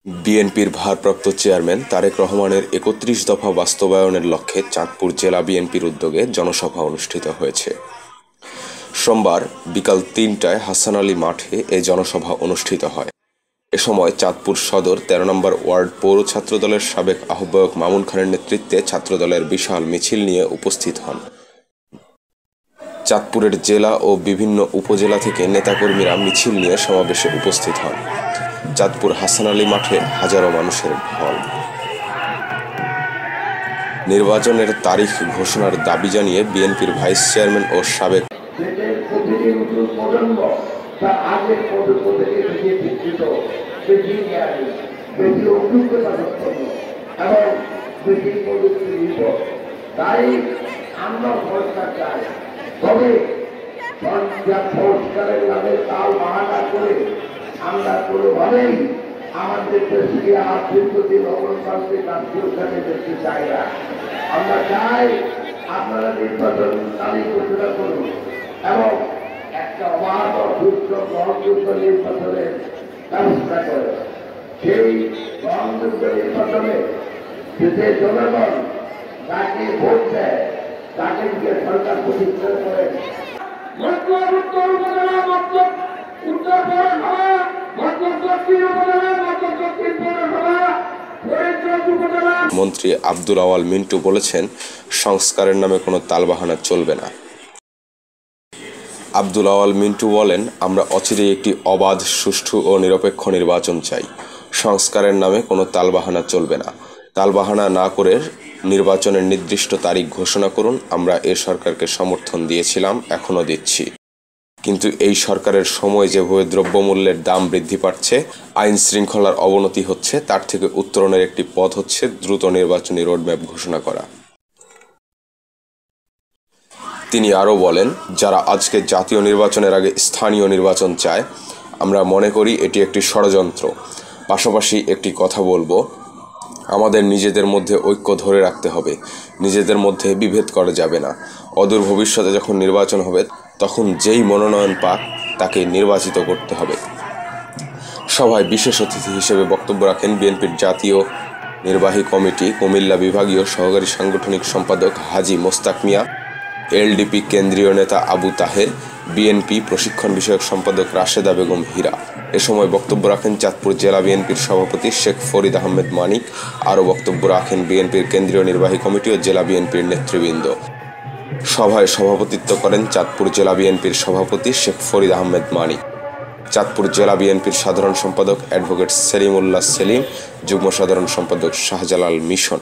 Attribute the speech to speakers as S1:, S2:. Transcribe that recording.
S1: বিএনপির ভারপ্রাপ্ত চেয়ারম্যান তারেক রহমানের ৩১ দফা বাস্তবায়নের লক্ষ্যে চাঁদপুর জেলা বিএনপির উদ্যোগে জনসভা অনুষ্ঠিত হয়েছে। সোমবার বিকাল ৩টায় হাসান আলী মাঠে এই জনসভা অনুষ্ঠিত হয়। এ সময় চাঁদপুর সদর ১৩ নম্বর ওয়ার্ড পৌর ছাত্রদলের সাবেক আহ্বায়ক মামুন খানের নেতৃত্বে ছাত্রদলের বিশাল মিছিল নিয়ে উপস্থিত হন। চাঁদপুরের জেলা ও বিভিন্ন উপজেলা থেকে নেতাকর্মীরা মিছিল নিয়ে সমাবেশে উপস্থিত হন। চাঁদপুর হাসান আলী মাঠে হাজারো মানুষের ঢল। নির্বাচনের তারিখ ঘোষণার দাবি জানিয়ে বিএনপির ভাইস চেয়ারম্যান ও সাবেক
S2: সংস্কারের নামে তাল বাহানা করে আমরা কোনোভাবেই আমাদের দেশকে আর দীর্ঘদিন অবস্থানকে কাজে দেখতে চাই না। আমরা চাই আপনারা নির্বাচন তারিখ ঘোষণা করুন এবং একটা অবাধ সুস্থ গ্রহণযোগ্য নির্বাচনের ব্যবস্থা করে সেই গ্রহণযোগ্য নির্বাচনে দেশের জনগণ তাকে ভোট দেয়, তাকে দিয়ে সরকার প্রতিষ্ঠা করেন।
S1: মন্ত্রী আব্দুল আওয়াল মিন্টু বলেছেন, সংস্কারের নামে কোনো তালবাহানা চলবে না। আব্দুল আওয়াল মিন্টু বলেন, আমরা অচিরেই একটি অবাধ, সুষ্ঠু ও নিরপেক্ষ নির্বাচন চাই। সংস্কারের নামে কোনো তালবাহানা চলবে না। তালবাহানা না করে নির্বাচনের নির্দিষ্ট তারিখ ঘোষণা করুন। আমরা এ সরকারকে সমর্থন দিয়েছিলাম, এখনো দিচ্ছি। কিন্তু এই সরকারের সময় যেভাবে দ্রব্যমূল্যের দাম বৃদ্ধি পাচ্ছে, আইন শৃঙ্খলার অবনতি হচ্ছে, তার থেকে উত্তরণের একটি পথ হচ্ছে দ্রুত নির্বাচনী রোডম্যাপ ঘোষণা করা। তিনি আরও বলেন, যারা আজকে জাতীয় নির্বাচনের আগে স্থানীয় নির্বাচন চায়, আমরা মনে করি এটি একটি ষড়যন্ত্র। পাশাপাশি একটি কথা বলবো, আমাদের নিজেদের মধ্যে ঐক্য ধরে রাখতে হবে, নিজেদের মধ্যে বিভেদ করা যাবে না। অদূর ভবিষ্যতে যখন নির্বাচন হবে, তখন যেই মনোনয়ন পাক তাকে নির্বাচিত করতে হবে। সভায় বিশেষ অতিথি হিসেবে বক্তব্য রাখেন বিএনপির জাতীয় নির্বাহী কমিটি কুমিল্লা বিভাগীয় সহকারী সাংগঠনিক সম্পাদক হাজী মোস্তাক মিয়া, এলডিপি কেন্দ্রীয় নেতা আবু তাহের, বিএনপি প্রশিক্ষণ বিষয়ক সম্পাদক রাশেদা বেগম হীরা। এ সময় বক্তব্য রাখেন চাঁদপুর জেলা বিএনপির সভাপতি শেখ ফরিদ আহমেদ মানিক। আরও বক্তব্য রাখেন বিএনপির কেন্দ্রীয় নির্বাহী কমিটি ও জেলা বিএনপির নেতৃবৃন্দ। সভায় সভাপতিত্ব করেন চাঁদপুর জেলা বিএনপির সভাপতি শেখ ফরিদ আহমেদ মানিক, চাঁদপুর জেলা বিএনপির সাধারণ সম্পাদক অ্যাডভোকেট সেলিমুল্লাহ সেলিম, যুগ্ম সাধারণ সম্পাদক শাহজালাল মিশন।